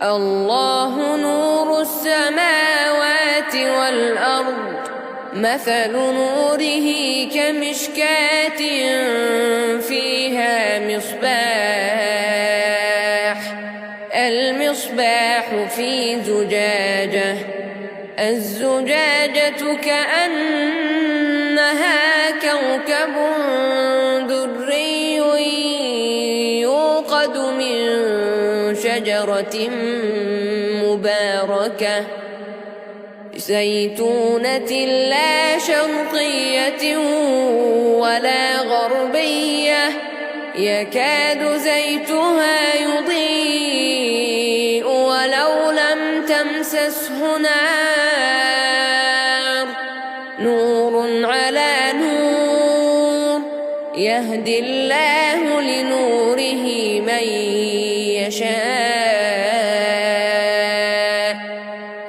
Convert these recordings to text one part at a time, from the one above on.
الله نور السماوات والأرض مثل نوره كمشكاة فيها المصباح في زجاجة، الزجاجة كأنها كوكب دري يوقد من شجرة مباركة زيتونة لا شرقية ولا غربية يكاد زيتها يضيء ولو لم تمسسه نار، نور على نور يهدي الله لنوره من يشاء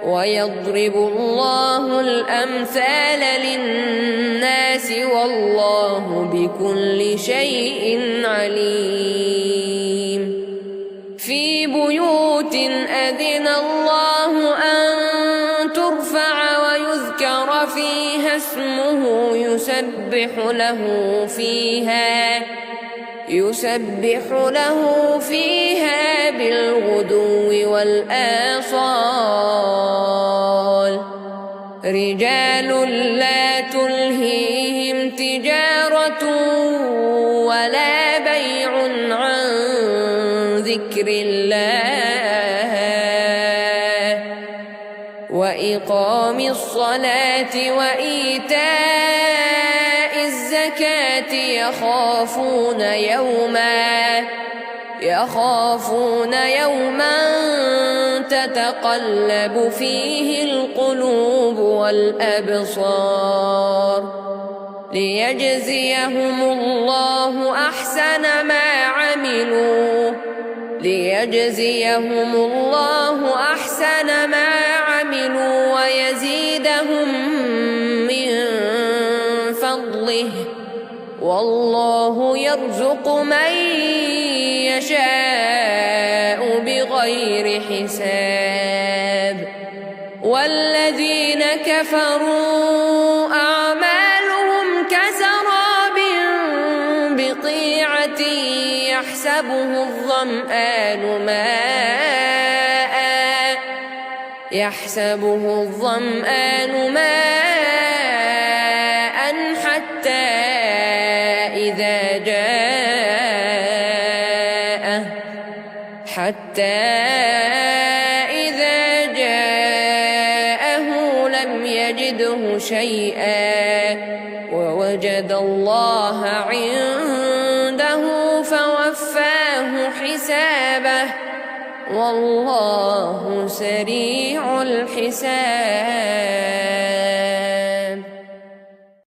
ويضرب الله الأمثال للناس والله بكل شيء عليم. في بيوت أذن الله أن ترفع ويذكر فيها اسمه يسبح له فيها بالغدو والآصال، رجال لا تلهيهم تجارة ولا بيع عن ذكر الله وإقام الصلاة وإيتاء الزكاة يخافون يوما تتقلب فيه القلوب والأبصار، ليجزيهم الله أحسن ما عملوا ويزيدهم من فضله، والله يرزق من يشاء بغير حساب. والذين كفروا أعمالهم كسراب بقيعة يحسبه الظمآن ماء حتى إذا جاءه لم يجده شيئا ووجد الله عنده فوفاه حسابه، والله سريع الحساب.